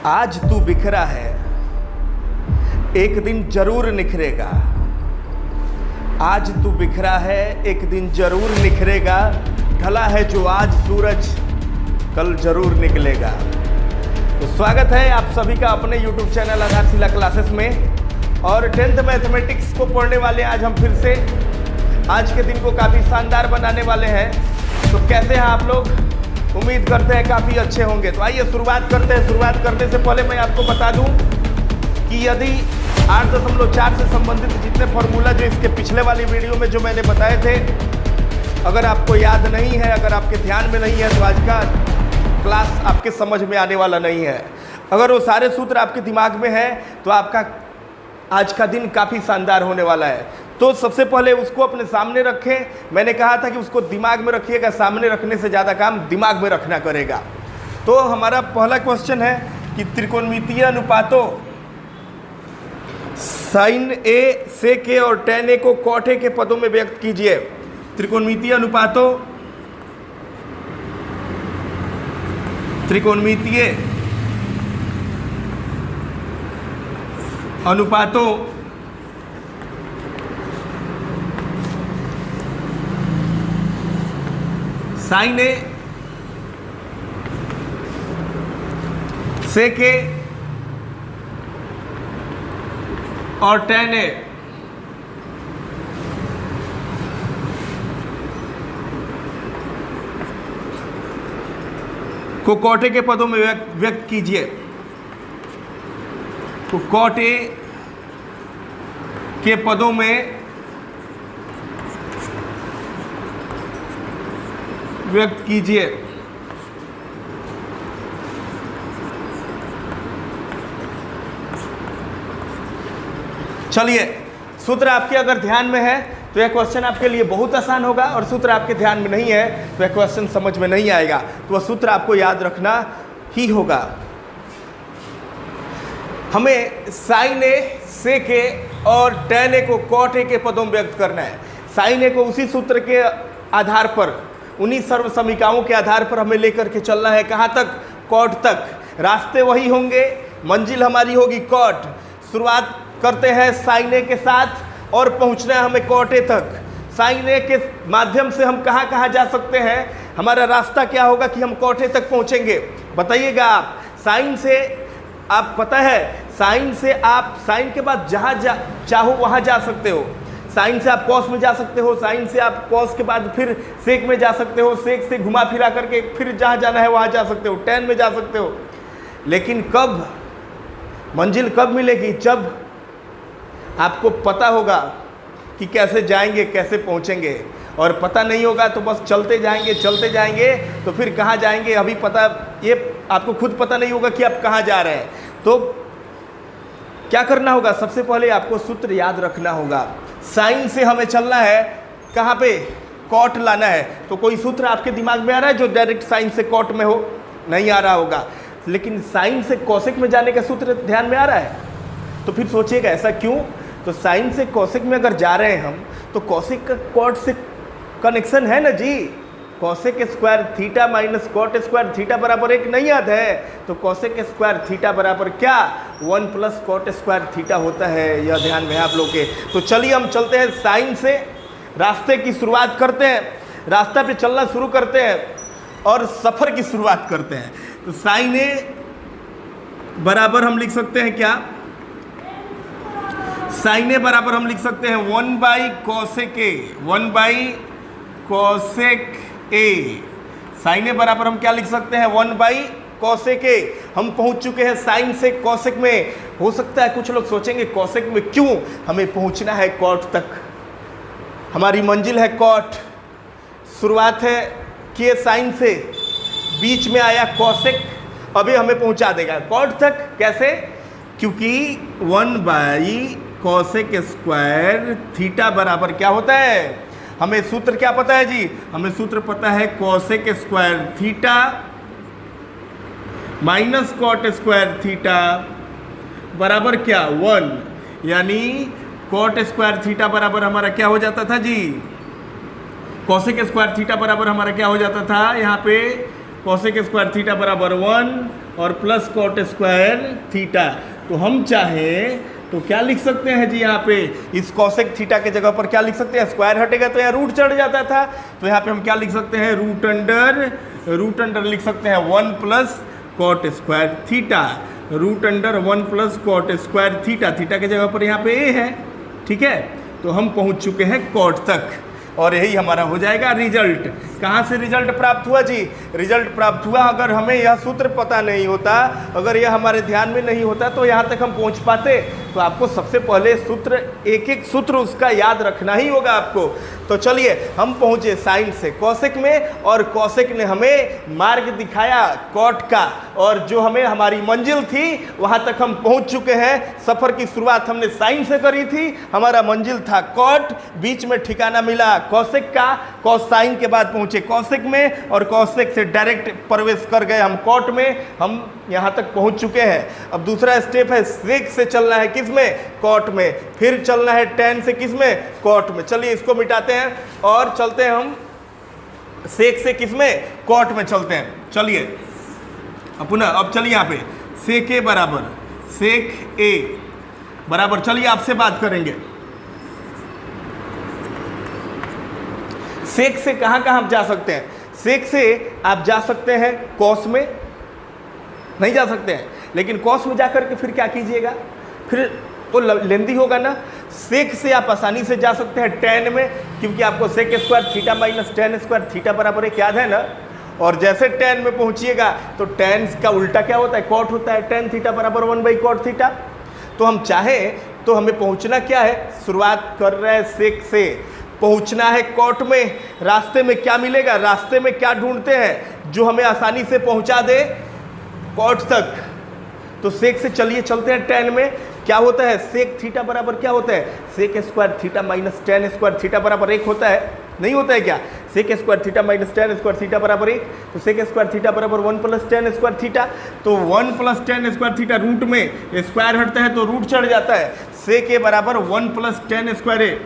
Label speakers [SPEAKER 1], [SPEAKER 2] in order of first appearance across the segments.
[SPEAKER 1] आज तू बिखरा है, एक दिन जरूर निखरेगा। आज तू बिखरा है, एक दिन जरूर निखरेगा। ढला है जो आज सूरज, कल जरूर निकलेगा। तो स्वागत है आप सभी का अपने YouTube चैनल आधारशिला क्लासेस में। और 10th मैथमेटिक्स को पढ़ने वाले आज हम फिर से आज के दिन को काफ़ी शानदार बनाने वाले हैं। तो कैसे हैं आप लोग? उम्मीद करते हैं काफ़ी अच्छे होंगे। तो आइए शुरुआत करते हैं। शुरुआत करने से पहले मैं आपको बता दूं कि यदि 8.4 से संबंधित जितने फॉर्मूला जो इसके पिछले वाली वीडियो में जो मैंने बताए थे, अगर आपको याद नहीं है, अगर आपके ध्यान में नहीं है, तो आज का क्लास आपके समझ में आने वाला नहीं है। अगर वो सारे सूत्र आपके दिमाग में है तो आपका आज का दिन काफ़ी शानदार होने वाला है। तो सबसे पहले उसको अपने सामने रखें। मैंने कहा था कि उसको दिमाग में रखिएगा, सामने रखने से ज़्यादा काम दिमाग में रखना करेगा। तो हमारा पहला क्वेश्चन है कि त्रिकोणमितीय अनुपातों साइन ए, सेक ए और टेन ए को कॉट ए के पदों में व्यक्त कीजिए। त्रिकोणमितीय अनुपातों साइन ए, सेक ए और टेन ए को कॉट ए के पदों में व्यक्त कीजिए। तो कॉट ए के पदों में व्यक्त कीजिए। चलिए, सूत्र आपके अगर ध्यान में है तो यह क्वेश्चन आपके लिए बहुत आसान होगा, और सूत्र आपके ध्यान में नहीं है तो यह क्वेश्चन समझ में नहीं आएगा। तो वह सूत्र आपको याद रखना ही होगा। हमें साइन ए, सेक ए और टेन ए को कॉट ए के पदों में व्यक्त करना है। साइन ए को उसी सूत्र के आधार पर, उन्हीं सर्व समीकरणों के आधार पर हमें लेकर के चलना है। कहाँ तक? कॉट तक। रास्ते वही होंगे, मंजिल हमारी होगी कॉट। शुरुआत करते हैं साइन ए के साथ और पहुंचना है हमें कॉट ए तक। साइन ए के माध्यम से हम कहाँ कहाँ जा सकते हैं? हमारा रास्ता क्या होगा कि हम कॉट ए तक पहुंचेंगे? बताइएगा आप। साइन से आप पता है, साइन से आप साइन के बाद जहाँ चाहो वहाँ जा सकते हो। साइन से आप कॉस में जा सकते हो, साइन से आप कॉस के बाद फिर सेक में जा सकते हो, सेक से घुमा फिरा करके फिर जहाँ जाना है वहाँ जा सकते हो, टेन में जा सकते हो। लेकिन कब मंजिल कब मिलेगी? जब आपको पता होगा कि कैसे जाएंगे, कैसे पहुंचेंगे। और पता नहीं होगा तो बस चलते जाएंगे तो फिर कहाँ जाएंगे अभी पता, ये आपको खुद पता नहीं होगा कि आप कहाँ जा रहे हैं। तो क्या करना होगा? सबसे पहले आपको सूत्र याद रखना होगा। साइन से हमें चलना है कहाँ पे? कॉट लाना है। तो कोई सूत्र आपके दिमाग में आ रहा है जो डायरेक्ट साइन से कॉट में हो? नहीं आ रहा होगा। लेकिन साइन से कोसेक में जाने का सूत्र ध्यान में आ रहा है। तो फिर सोचिएगा ऐसा क्यों? तो साइन से कोसेक में अगर जा रहे हैं हम, तो कोसेक का कॉट से कनेक्शन है ना जी। Cosec square theta minus cot square theta बराबर 1 नहीं आता है। तो कोसेक स्क्वायर थीटा बराबर क्या? 1 प्लस कॉट स्क्वायर थीटा होता है। यह ध्यान में है आप लोग के। तो चलिए हम चलते हैं साइन से, रास्ते की शुरुआत करते हैं, रास्ता पे चलना शुरू करते हैं और सफ़र की शुरुआत करते हैं। तो साइन ए बराबर हम लिख सकते हैं क्या? साइन ए बराबर हम लिख सकते हैं 1 by cosec A. 1 by cosec A. Sine A बराबर हम क्या लिख सकते हैं? 1 बाई कोसेक ए। हम पहुंच चुके हैं साइन से कोसेक में। हो सकता है कुछ लोग सोचेंगे कोसेक में क्यों? हमें पहुंचना है कॉट तक। हमारी मंजिल है कॉट। शुरुआत है किए साइन से, बीच में आया कोसेक, अभी हमें पहुंचा देगा कॉट तक। कैसे? क्योंकि 1 बाई कोसेक स्क्वायर थीटा बराबर क्या होता है? हमें सूत्र क्या पता है जी? हमें सूत्र पता है cosec square theta minus cot square theta बराबर क्या? 1। यानी कॉट स्क्वायर थीटा बराबर हमारा क्या हो जाता था जी? कोसेक स्क्वायर थीटा बराबर हमारा क्या हो जाता था? यहाँ पे कॉसेक स्क्वायर थीटा बराबर 1 और प्लस कॉट स्क्वायर थीटा। तो हम चाहें तो क्या लिख सकते हैं जी, यहाँ पे इस कॉसेक थीटा के जगह पर क्या लिख सकते हैं, स्क्वायर हटेगा तो यहाँ रूट चढ़ जाता था, तो यहाँ पे हम क्या लिख सकते हैं, रूट अंडर लिख सकते हैं 1 plus cot square theta, root under 1 plus cot square theta. Theta के जगह पर यहाँ पे ए है, ठीक है। तो हम पहुँच चुके हैं कॉट तक और यही हमारा हो जाएगा रिजल्ट। कहाँ से रिजल्ट प्राप्त हुआ जी, रिजल्ट प्राप्त हुआ अगर हमें यह सूत्र पता नहीं होता, अगर यह हमारे ध्यान में नहीं होता तो यहाँ तक हम पहुँच पाते। तो आपको सबसे पहले सूत्र, एक एक सूत्र उसका याद रखना ही होगा आपको। तो चलिए हम पहुँचे साइन से कॉसेक में और कॉसेक ने हमें मार्ग दिखाया कॉट का, और जो हमें हमारी मंजिल थी वहाँ तक हम पहुँच चुके हैं। सफ़र की शुरुआत हमने साइन से करी थी, हमारा मंजिल था कॉट, बीच में ठिकाना मिला कॉसेक का, कॉस साइन के बाद पहुँचे कॉसेक में और कॉसेक से डायरेक्ट प्रवेश कर गए हम कॉट में, हम यहाँ तक पहुँच चुके हैं। अब दूसरा स्टेप है सेक से चलना है किस में, कॉट में, फिर चलना है टेन से किस में, कॉट में। चलिए इसको मिटाते हैं और चलते हैं हम सेक से किस में, कॉट में चलते हैं। चलिए पुनः अब चलिए यहाँ पे सेक ए बराबर सेक ए बराबर, चलिए आपसे बात करेंगे सेक से कहाँ कहाँ आप जा सकते हैं। सेक से आप जा सकते हैं कॉस में, नहीं जा सकते हैं, लेकिन कॉस में जाकर के फिर क्या कीजिएगा, फिर वो लेंदी होगा ना। सेक से आप आसानी से जा सकते हैं टेन में, क्योंकि आपको sec square theta minus tan square theta बराबर एक याद है ना। और जैसे टेन में पहुंचिएगा तो टेन का उल्टा क्या होता है, कॉट होता है, टेन थीटा बराबर 1/कॉट थीटा। तो हम चाहें तो हमें पहुंचना क्या है, शुरुआत कर रहे हैं सेक से, पहुंचना है कॉट में। रास्ते में क्या मिलेगा, रास्ते में क्या ढूंढते हैं जो हमें आसानी से पहुंचा दे कॉट तक। तो सेक से चलिए चलते हैं टेन में, क्या होता है, सेक थीटा बराबर क्या होता है, sec square theta minus tan square theta बराबर 1 होता है, नहीं होता है क्या, sec square theta minus tan square theta बराबर 1। तो सेक स्क्वायर थीटा बराबर 1 प्लस टेन स्क्वायर थीटा। तो 1 plus tan square theta, root में स्क्वायर हटता है तो रूट चढ़ जाता है। सेक ए बराबर 1 प्लस टेन स्क्वायर ए,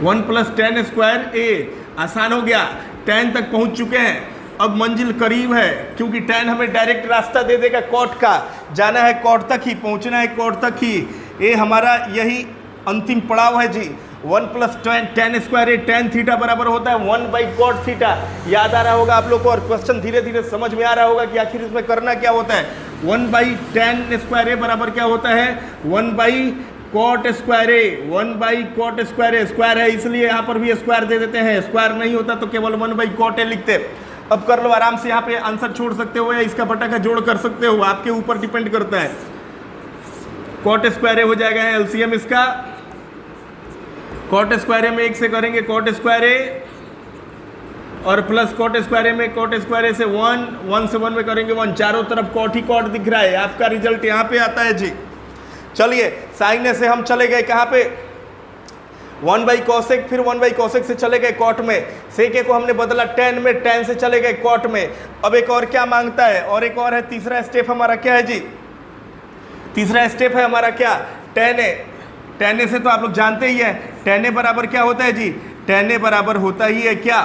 [SPEAKER 1] 1 प्लस टेन स्क्वायर ए, आसान हो गया, 10 तक पहुंच चुके हैं। अब मंजिल करीब है, क्योंकि 10 हमें डायरेक्ट रास्ता दे देगा कॉट का, जाना है कॉट तक ही, पहुंचना है कॉट तक ही। ये हमारा यही अंतिम पड़ाव है जी। 1 प्लस टेन स्क्वायर ए, टेन थीटा बराबर होता है 1/कॉट थीटा। याद आ रहा होगा आप लोग को, और क्वेश्चन धीरे धीरे समझ में आ रहा होगा कि आखिर इसमें करना क्या होता है। 1/टेन स्क्वायर ए बराबर क्या होता है, 1/कॉट स्क्वायर ए, 1/कॉट स्क्वायर ए, स्क्वायर है इसलिए यहाँ पर भी स्क्वायर दे देते हैं, स्क्वायर नहीं होता तो केवल 1/कॉट ए लिखते। अब कर लो आराम से, यहाँ पे आंसर छोड़ सकते हो या इसका बटा का जोड़ कर सकते हो, आपके ऊपर डिपेंड करता है। कॉट स्क्वायर ए हो जाएगा एलसीएम इसका, कॉट स्क्वायर ए में 1 से करेंगे कॉट स्क्वायर ए, और प्लस कॉट स्क्वायर ए में कॉट स्क्वायर ए से 1 से 1 में करेंगे 1, चारों तरफ कॉट ही कॉट दिख रहा है। आपका रिजल्ट यहाँ पे आता है जी। चलिए साइन से हम चले गए कहाँ पे, 1/कॉसेक, फिर 1/कॉसेक से चले गए कॉट में। सेक ए को हमने बदला टेन में, टेन से चले गए कॉट में। अब एक और क्या मांगता है, और एक और है, तीसरा स्टेप हमारा क्या है जी, तीसरा स्टेप है हमारा क्या, टेन ए। टेन ए से तो आप लोग जानते ही हैं, टेन ए बराबर क्या होता है जी, टेन ए बराबर होता ही है क्या,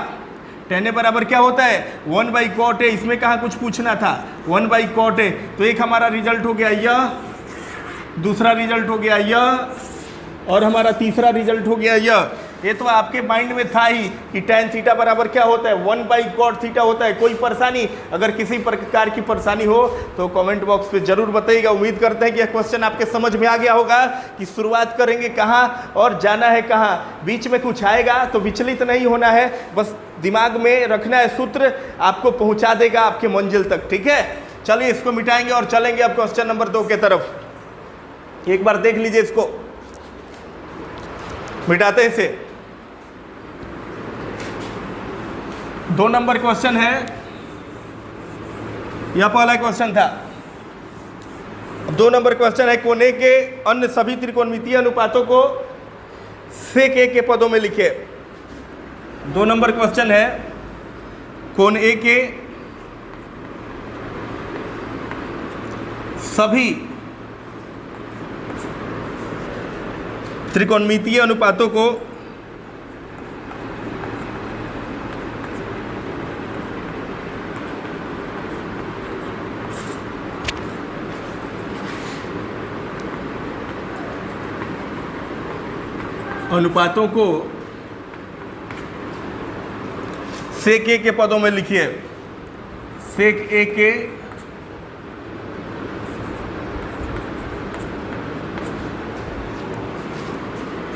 [SPEAKER 1] टेन ए बराबर क्या होता है 1/कॉट ए। इसमें कहाँ कुछ पूछना था, 1/कॉट ए। तो एक हमारा रिजल्ट हो गया यह, दूसरा रिजल्ट हो गया यह, और हमारा तीसरा रिजल्ट हो गया यह। ये तो आपके माइंड में था ही कि टेन थीटा बराबर क्या होता है, 1/कॉट थीटा होता है। कोई परेशानी, अगर किसी प्रकार की परेशानी हो तो कमेंट बॉक्स पे जरूर बताइएगा। उम्मीद करते हैं कि यह क्वेश्चन आपके समझ में आ गया होगा कि शुरुआत करेंगे कहाँ और जाना है कहाँ। बीच में कुछ आएगा तो विचलित नहीं होना है, बस दिमाग में रखना है सूत्र, आपको पहुँचा देगा आपके मंजिल तक, ठीक है। चलिए इसको मिटाएंगे और चलेंगे अब क्वेश्चन नंबर 2 के तरफ। एक बार देख लीजिए इसको, मिटाते हैं इसे। 2 नंबर क्वेश्चन है, यह पहला क्वेश्चन था। 2 नंबर क्वेश्चन है, कोने के अन्य सभी त्रिकोणमितीय अनुपातों को सेक ए के पदों में लिखे। 2 नंबर क्वेश्चन है, कोण ए के सभी त्रिकोणमितीय अनुपातों को अनुपातों को सेक ए के पदों में लिखिए। सेक ए के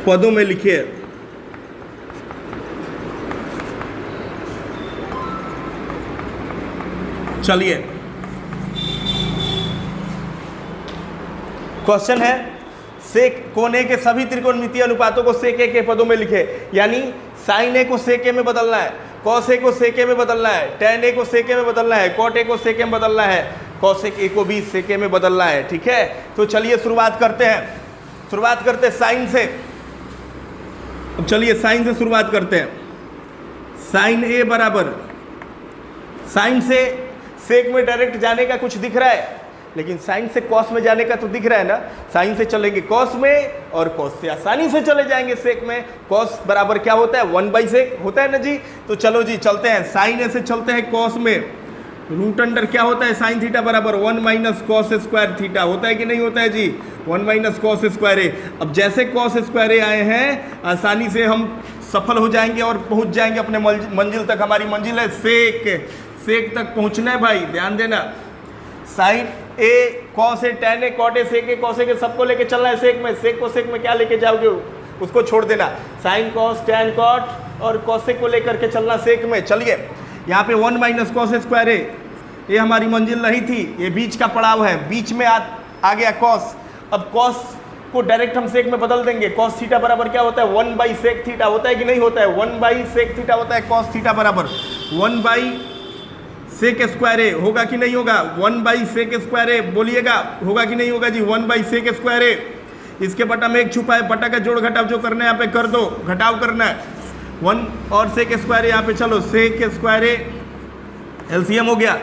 [SPEAKER 1] पदों में लिखिए। चलिए, क्वेश्चन है सेक कोने के सभी त्रिकोणमितीय अनुपातों को सेक ए के पदों में लिखे। यानी साइन ए को सेक ए में बदलना है, कॉस ए को सेक ए में बदलना है, टेन ए को सेक ए में बदलना है, कॉट ए को सेक ए में बदलना है, कॉसेक ए को भी सेक ए में बदलना है। ठीक है, तो चलिए शुरुआत करते हैं साइन से। अब चलिए साइन से शुरुआत करते हैं। साइन ए बराबर, साइन से सेक में डायरेक्ट जाने का कुछ दिख रहा है, लेकिन साइन से कॉस में जाने का तो दिख रहा है ना। साइन से चलेंगे कॉस में और कॉस से आसानी से चले जाएंगे सेक में। कॉस बराबर क्या होता है, 1/सेक होता है ना जी। तो चलो जी चलते हैं, साइन ए से चलते हैं कॉस में। रूट अंडर क्या होता है, साइन थीटा बराबर 1 माइनस कॉस स्क्वायर थीटा होता है कि नहीं होता है जी, 1 माइनस कॉस स्क्वायर ए। अब जैसे कॉस स्क्वायर ए आए हैं, आसानी से हम सफल हो जाएंगे और पहुंच जाएंगे अपने मंजिल तक। हमारी मंजिल है सेक, सेक तक पहुंचना है भाई, ध्यान देना। Sine A, cos A, tan A, cot A, sec A, cos A के सबको लेके चलना है सेक में। सेक को सेक में क्या लेके जाओगे, उसको छोड़ देना। साइन कॉस टेन कॉट और कॉसेक को लेकर के चलना सेक में। चलिए यहाँ पे 1 माइनस कॉस स्क्वायर ए, ये हमारी मंजिल नहीं थी, ये बीच का पड़ाव है, बीच में आ गया कॉस। अब कॉस को डायरेक्ट हम सेक में बदल देंगे। कॉस थीटा बराबर क्या होता है, 1/सेक थीटा होता है कि नहीं होता है, 1/सेक थीटा होता है। कॉस थीटा बराबर 1/सेक स्क्वायर ए होगा कि नहीं होगा, 1/सेक स्क्वायर ए बोलिएगा, होगा कि नहीं होगा जी, 1/सेक स्क्वायर ए। इसके बटा में एक छुपा है, बटा का जोड़ घटाव जो करना है यहाँ पे कर दो, घटाव करना है। 1 और सेक स्क्वायर ए यहाँ पे, चलो सेक स्क्वायर ए एलसीएम हो गया।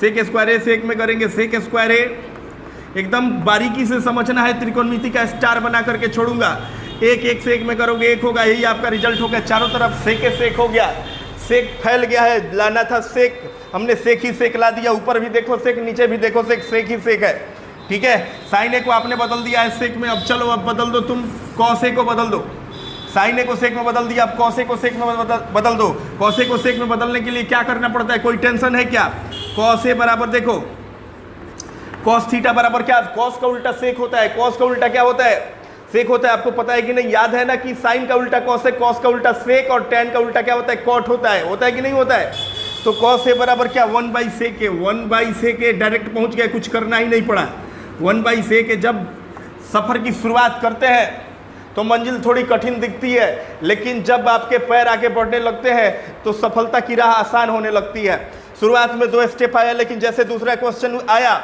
[SPEAKER 1] सेक स्क्वायर ए सेक में करेंगे सेक स्क्वायर ए, एकदम बारीकी से समझना है, त्रिकोणमिति का स्टार बना करके छोड़ूंगा। एक सेक में करोगे 1 होगा, यही आपका रिजल्ट हो गया। चारों तरफ सेक हो गया, सेक फैल गया है, लाना था सेक, हमने सेक ही सेक ला दिया। ऊपर भी देखो सेक, नीचे भी देखो सेक, सेक ही सेक है। ठीक है, साइन ए को आपने बदल दिया है सेक में। अब चलो अब बदल दो तुम, कॉस ए को बदल दो। साइन ए को सेक में बदल दिया, अब कॉस ए को सेक में बदल दो। कॉस ए को सेक में बदलने के लिए क्या करना पड़ता है, कोई टेंशन है क्या। कॉस ए बराबर देखो, कॉस थीटा बराबर क्या, कॉस का उल्टा सेक होता है। कॉस का उल्टा क्या होता है, सेक होता है। आपको पता है कि नहीं, याद है ना कि साइन का उल्टा कॉस है, कॉस का उल्टा सेक, और टेन का उल्टा क्या होता है, कॉट होता है कि नहीं होता है। तो कॉस ए बराबर क्या, 1/सेक ए, 1/सेक ए डायरेक्ट पहुंच गए, कुछ करना ही नहीं पड़ा। 1/सेक ए। जब सफर की शुरुआत करते हैं तो मंजिल थोड़ी कठिन दिखती है, लेकिन जब आपके पैर आगे बढ़ने लगते हैं तो सफलता की राह आसान होने लगती है। शुरुआत में 2 स्टेप आया, लेकिन जैसे दूसरा क्वेश्चन आया,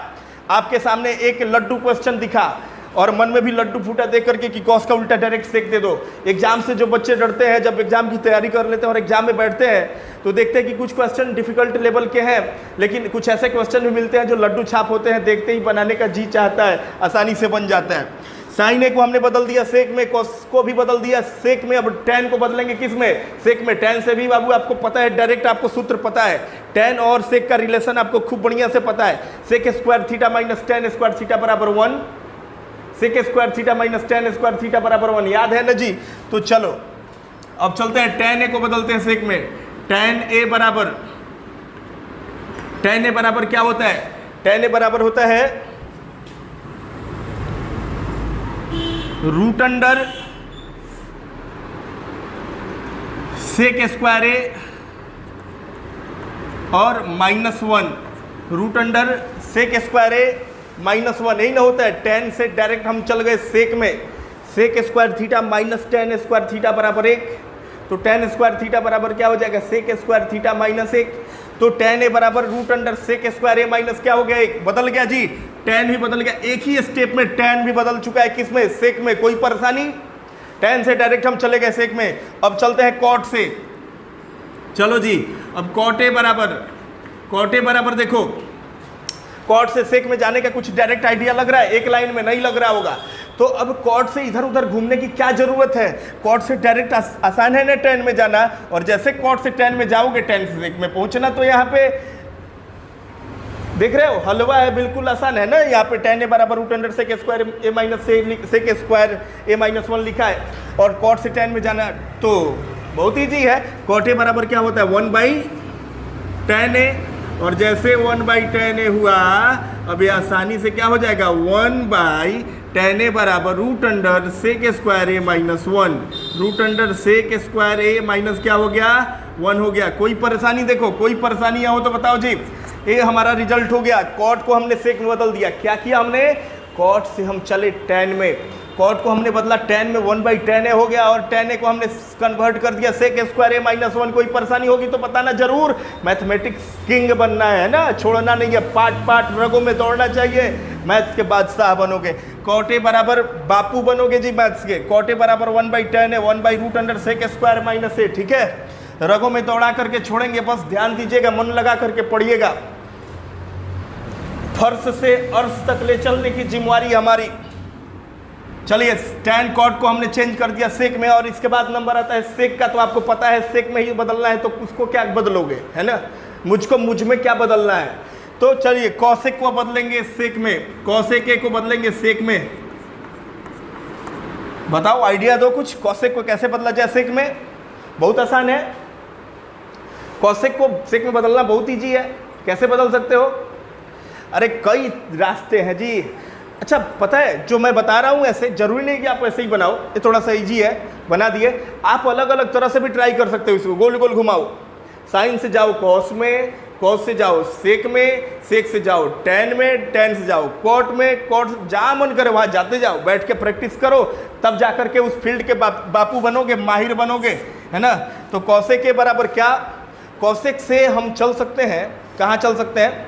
[SPEAKER 1] आपके सामने एक लड्डू क्वेश्चन दिखा और मन में भी लड्डू फूटा देख करके कि कॉस का उल्टा डायरेक्ट सेक दे दो। एग्जाम से जो बच्चे डरते हैं, जब एग्जाम की तैयारी कर लेते हैं और एग्जाम में बैठते हैं तो देखते हैं कि कुछ क्वेश्चन डिफिकल्ट लेवल के हैं, लेकिन कुछ ऐसे क्वेश्चन भी मिलते हैं जो लड्डू छाप होते हैं, देखते ही बनाने का जी चाहता है, आसानी से बन जाता है। साइन ए को हमने बदल दिया सेक में, कॉस को भी बदल दिया सेक में। अब टेन को बदलेंगे किस में, सेक में। टेन से भी बाबू आपको पता है, डायरेक्ट आपको सूत्र पता है, टेन और सेक का रिलेशन आपको खूब बढ़िया से पता है। Sec square theta minus tan square theta बराबर 1, sec square theta minus tan square theta बराबर 1, याद है ना जी। तो चलो अब चलते हैं, टेन ए को बदलते हैं सेक में। टेन ए बराबर क्या होता है, टेन ए बराबर होता है रूट अंडर सेक स्क्वायर ए और -1, रूट अंडर सेक स्क्वायर ए -1, यही ना होता है। टेन से डायरेक्ट हम चल गए सेक में, sec square theta minus tan square theta बराबर 1, तो टेन स्क्वायर थीटा बराबर क्या हो जाएगा, सेक स्क्वायर थीटा -1। तो टेन ए बराबर रूट अंडर सेक स्क्वायर ए माइनस क्या हो गया, 1, बदल गया जी, टेन भी बदल गया। एक ही स्टेप में टेन भी बदल चुका है, किसमें, सेक में। कोई परेशानी, टेन से डायरेक्ट हम चले गए सेक में। अब चलते हैं कॉट से, चलो जी। अब कॉट ए बराबर देखो, कॉट से सेक में जाने का कुछ डायरेक्ट आइडिया लग रहा है, एक लाइन में नहीं लग रहा होगा। तो अब कॉट से इधर उधर घूमने की क्या जरूरत है, कॉट से डायरेक्ट आसान है ना टेन में जाना। और जैसे कॉट से टेन में जाओगे, टेन से सेक में पहुंचना, तो यहाँ पे देख रहे हो हलवा है, बिल्कुल आसान है ना। यहाँ पे टेन ए बराबर रूट अंडर सेक स्क्वायर ए माइनस सेक स्क्वायर ए -1 लिखा है। और कॉट से tan में जाना, तो बहुत ईजी है। कॉट ए बराबर क्या होता है 1/tan a, और जैसे 1/tan a हुआ, अब ये आसानी से क्या हो जाएगा 1/tan a बराबर √sec² a minus 1, √sec² a minus क्या हो गया 1 हो गया। कोई परेशानी, देखो कोई परेशानी हो तो बताओ जी। ये हमारा रिजल्ट हो गया, कॉट को हमने सेक में बदल दिया। क्या किया हमने, कॉट से हम चले tan में, कॉट को हमने बदला tan में 1/tan a हो गया, और tan a को हमने कन्वर्ट कर दिया sec² a माइनस 1। कोई परेशानी होगी तो बताना जरूर। मैथमेटिक्स किंग बनना है ना, छोड़ना नहीं है, पार्ट पार्ट रगों में दौड़ना चाहिए, मैथ्स के बादशाह बनोगे। कॉट ए बराबर बापू बनोगे जी मैथ्स के। कॉट ए बराबर 1/tan a 1/√sec² minus a, ठीक है। रगों में दौड़ा करके छोड़ेंगे, बस ध्यान दीजिएगा, मन लगा करके पढ़िएगा। फर्श से अर्श तक ले चलने की जिम्मेवारी हमारी। चलिए, tan कॉट को हमने चेंज कर दिया सेक में, और इसके बाद नंबर आता है सेक का। तो आपको पता है सेक में ही बदलना है, तो उसको क्या बदलोगे, है ना, मुझको मुझ में क्या बदलना है। तो चलिए कॉसेक को बदलेंगे सेक में, कॉसेक ए को बदलेंगे सेक में। बताओ, आइडिया दो कुछ, कॉसेक को कैसे बदला जाए सेक में। बहुत आसान है, कॉसेक को सेक में बदलना बहुत ईजी है। कैसे बदल सकते हो, अरे कई रास्ते हैं जी। अच्छा, पता है जो मैं बता रहा हूँ ऐसे जरूरी नहीं कि आप ऐसे ही बनाओ, ये थोड़ा सा इजी है, बना दिए। आप अलग अलग तरह से भी ट्राई कर सकते हो, इसको गोल गोल घुमाओ। साइन से जाओ कॉस में, कॉस से जाओ सेक में, सेक से जाओ tan में, tan से जाओ कॉट में, कॉट जहाँ मन करे वहाँ जाते जाओ, बैठ के प्रैक्टिस करो, तब जा करके उस फील्ड के बापू बनोगे, माहिर बनोगे, है ना। तो कॉसेक के बराबर क्या, कॉसेक से हम चल सकते हैं, कहाँ चल सकते हैं,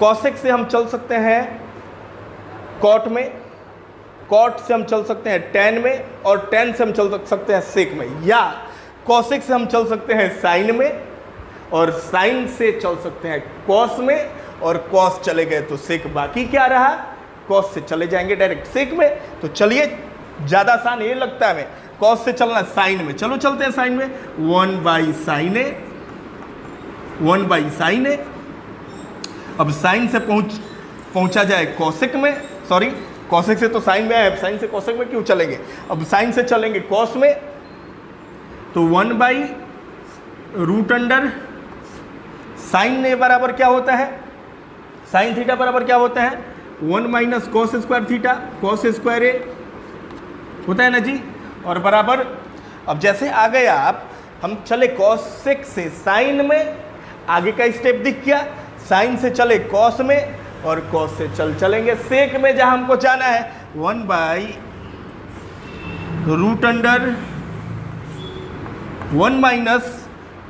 [SPEAKER 1] कॉसेक से हम चल सकते हैं कॉट में, कॉट से हम चल सकते हैं tan में, और tan से हम चल सकते हैं सेक में, या कॉसेक से हम चल सकते हैं साइन में, और साइन से चल सकते हैं कॉस में, और कॉस चले गए तो सेक, बाकी क्या रहा, कॉस से चले जाएंगे डायरेक्ट सेक में। तो चलिए, ज़्यादा आसान ये लगता है हमें, कॉस से चलना साइन में, चलो चलते हैं साइन में। 1/sin a, 1/sin a। अब साइन से पहुंचा जाए कॉसेक में, सॉरी कॉसेक से तो साइन में है, साइन से कॉसेक में क्यों चलेंगे। अब साइन से चलेंगे कॉस में, तो 1/√sin a बराबर क्या होता है, साइन थीटा बराबर क्या होता है 1 - cos² थीटा, cos² a होता है ना जी। और बराबर, अब जैसे आ गए आप, हम चले कॉसेक से साइन में, आगे का स्टेप दिख गया, साइन से चले कॉस में, और कॉस से चलेंगे सेक में, जहां हमको जाना है 1/√1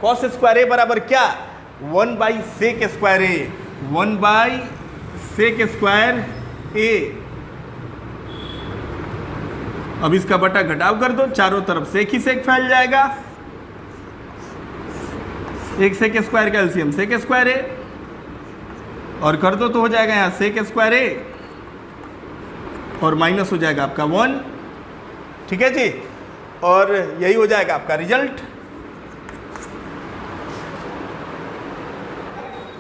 [SPEAKER 1] cos² a बराबर क्या 1/sec² a, 1/sec² a। अब इसका बटा घटाव कर दो, चारों तरफ सेक ही सेक फैल जाएगा। एक sec² का एलसीएम sec² a, और कर दो तो हो जाएगा यहाँ sec² a, और माइनस हो जाएगा आपका 1, ठीक है जी। और यही हो जाएगा आपका रिजल्ट।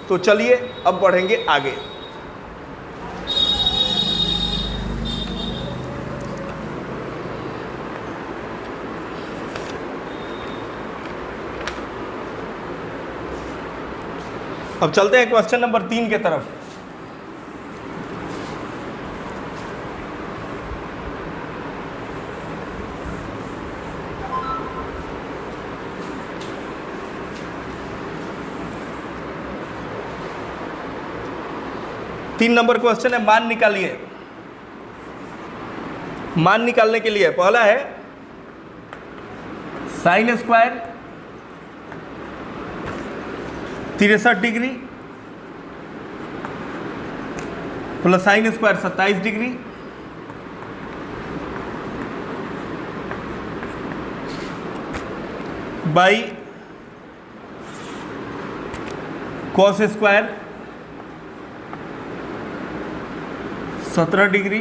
[SPEAKER 1] तो चलिए अब बढ़ेंगे आगे। अब चलते हैं क्वेश्चन नंबर 3 के तरफ। तीन नंबर क्वेश्चन है, मान निकालिए। मान निकालने के लिए पहला है sin² 63 degree plus sin² 27 degree by cos² 17 degree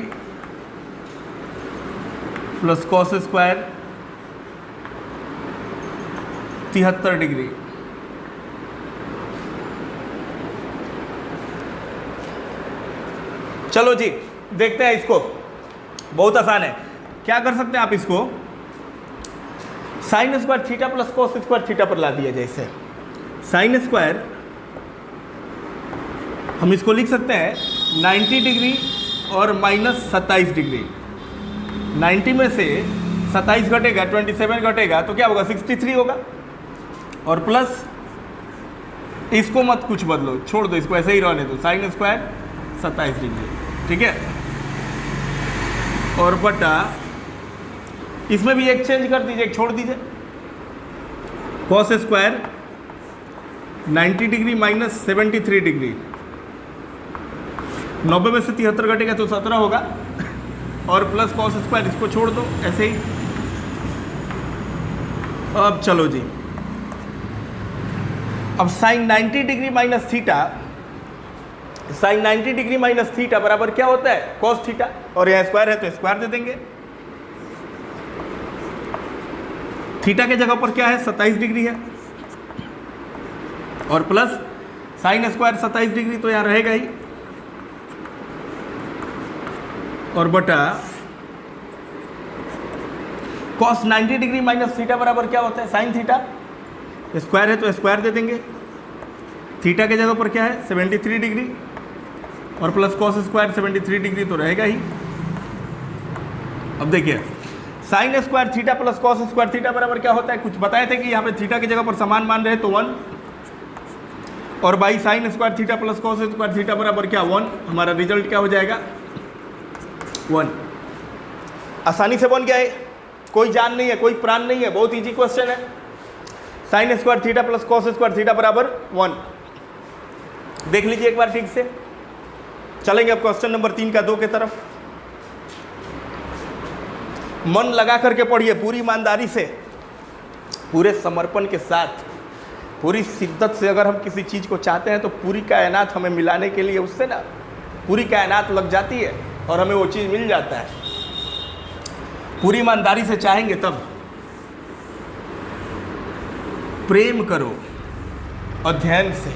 [SPEAKER 1] plus cos² 73 degree. चलो जी देखते हैं इसको, बहुत आसान है। क्या कर सकते हैं आप इसको, sine square theta plus cos square theta पर ला दिया जैसे साइन स्क्वायर हम इसको लिख सकते हैं 90 डिग्री और माइनस 27 डिग्री। 90 में से 27 घटेगा 27 घटेगा तो क्या होगा 63 होगा, और प्लस इसको मत कुछ बदलो, छोड़ दो, इसको ऐसे ही रहने दो, साइन स्क्वायर 27 डिग्री, ठीक है। और बटा इसमें भी एक चेंज कर दीजिए, एक छोड़ दीजिए, cos square 90 degree minus 73 degree. 90 में से 73 घटेगा तो 17 होगा, और प्लस कॉस स्क्वायर इसको छोड़ दो ऐसे ही। अब चलो जी, अब sine 90 degree minus theta, sine 90 degree minus theta बराबर क्या होता है कॉस थीटा, और यहाँ स्क्वायर है तो स्क्वायर दे देंगे। थीटा के जगह पर क्या है 27 डिग्री है, और प्लस साइन स्क्वायर 27 डिग्री तो यहाँ रहेगा ही, और बटा कॉस 90 डिग्री माइनस थीटा बराबर क्या होता है साइन थीटा, स्क्वायर है तो स्क्वायर दे देंगे। थीटा के जगह पर क्या है 73 डिग्री, और प्लस कॉस स्क्वायर 73 डिग्री तो रहेगा ही। अब देखिए sine square theta plus cos square theta बराबर क्या होता है, कुछ बताए थे कि यहाँ पे थीटा की जगह पर समान मान रहे तो 1, और by sine square theta plus cos square theta बराबर क्या 1, हमारा रिजल्ट क्या हो जाएगा 1। आसानी से बन गया है, कोई जान नहीं है, कोई प्राण नहीं है, बहुत इजी क्वेश्चन है। Sine square theta plus cos square theta बराबर 1, देख लीजिए एक बार ठीक से। चलेंगे अब क्वेश्चन नंबर 3 का 2 के तरफ। मन लगा करके पढ़िए, पूरी ईमानदारी से, पूरे समर्पण के साथ, पूरी शिद्दत से। अगर हम किसी चीज़ को चाहते हैं तो पूरी कायनात हमें मिलाने के लिए उससे ना पूरी कायनात लग जाती है और हमें वो चीज़ मिल जाता है। पूरी ईमानदारी से चाहेंगे तब। प्रेम करो अध्ययन से,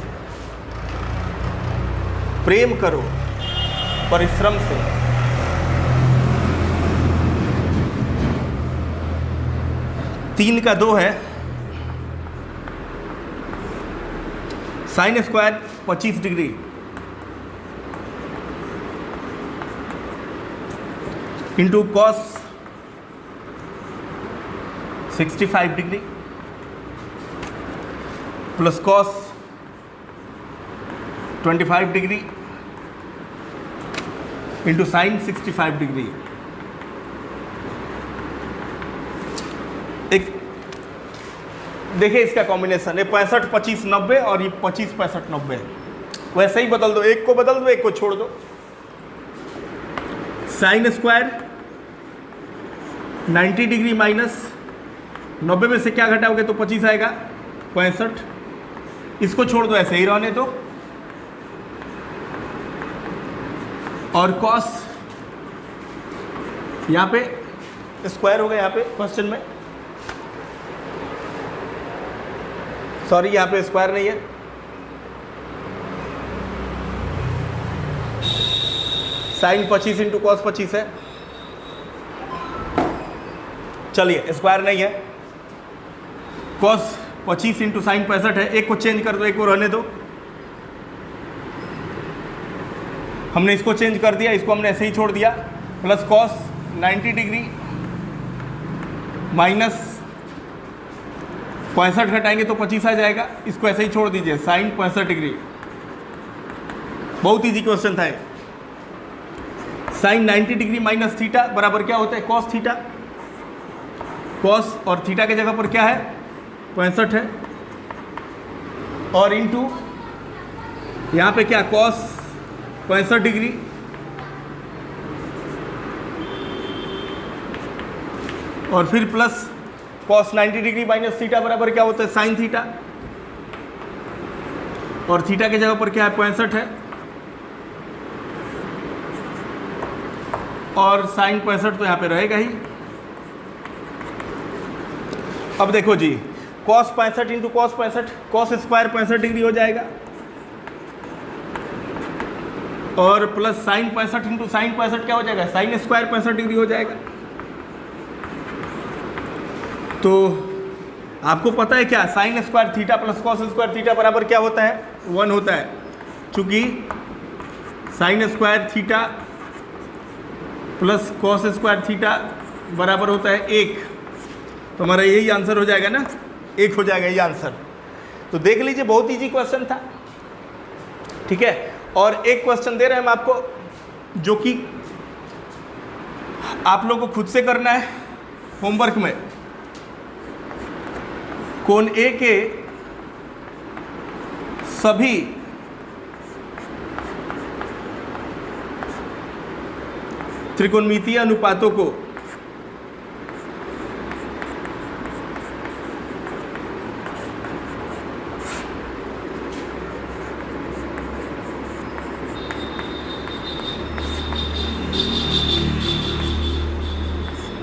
[SPEAKER 1] प्रेम करो परिश्रम से, तीन का 2 है, sine square 25 degree into cos 65 degree plus cos 25 degree into sine 65 degree. एक देखिए इसका कॉम्बिनेशन है 65 25 90 और ये 25 65 90, वैसे ही बदल दो, एक को बदल दो एक को छोड़ दो। साइन स्क्वायर 90 डिग्री माइनस 90 में से क्या घटाओगे तो 25 आएगा 65, इसको छोड़ दो ऐसे ही रहने दो, और कॉस यहाँ पे स्क्वायर होगा, यहाँ पे क्वेश्चन में सॉरी यहाँ पे स्क्वायर नहीं है, साइन 25 इंटू कॉस 25 है। चलिए स्क्वायर नहीं है, कॉस 25 इंटू साइन 65 है, एक को चेंज कर दो एक को रहने दो। हमने इसको चेंज कर दिया, इसको हमने ऐसे ही छोड़ दिया, प्लस कॉस 90 डिग्री माइनस 65 घटाएंगे तो 25 आ जाएगा, इसको ऐसे ही छोड़ दीजिए, साइन 65 डिग्री। बहुत इजी क्वेश्चन था ये। साइन 90 डिग्री माइनस थीटा बराबर क्या होता है कॉस थीटा, कॉस और थीटा के जगह पर क्या है 65 है, और इंटू यहाँ पे क्या कॉस 65 डिग्री और फिर plus cos 90 degree minus theta बराबर क्या होता है साइन थीटा, और थीटा के जगह पर क्या है 65 है, और साइन 65 तो यहाँ पे रहेगा ही। अब देखो जी cos 65 into cos 65, cos square 65 degree हो जाएगा, और प्लस साइन 65 इंटू साइन 65 क्या हो जाएगा साइन स्क्वायर 65 डिग्री हो जाएगा। तो आपको पता है क्या, sine square theta plus cos square theta बराबर क्या होता है, 1 होता है। चूंकि sine square theta plus cos square theta बराबर होता है 1, तो हमारा यही आंसर हो जाएगा ना, 1 हो जाएगा ये आंसर। तो देख लीजिए, बहुत इजी क्वेश्चन था, ठीक है। और एक क्वेश्चन दे रहे हैं हम आपको, जो कि आप लोगों को खुद से करना है होमवर्क में। कोण ए के सभी त्रिकोणमितीय अनुपातों को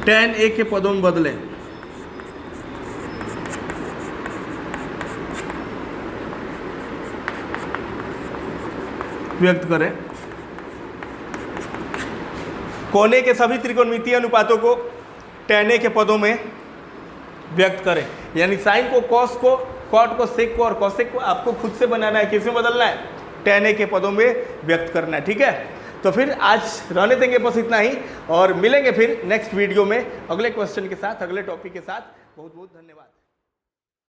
[SPEAKER 1] tan a के पदों में बदलें। व्यक्त करें। कोने के सभी त्रिकोणमितीय अनुपातों को tan a के पदों में व्यक्त करें। यानी साइन को, कॉस को, कॉट को, सेक को और कॉसेक को आपको खुद से बनाना है। किसमें बदलना है, tan a के पदों में व्यक्त करना है, ठीक है। तो फिर आज रहने देंगे बस इतना ही, और मिलेंगे फिर नेक्स्ट वीडियो में अगले क्वेश्चन के साथ, अगले टॉपिक के साथ। बहुत बहुत धन्यवाद।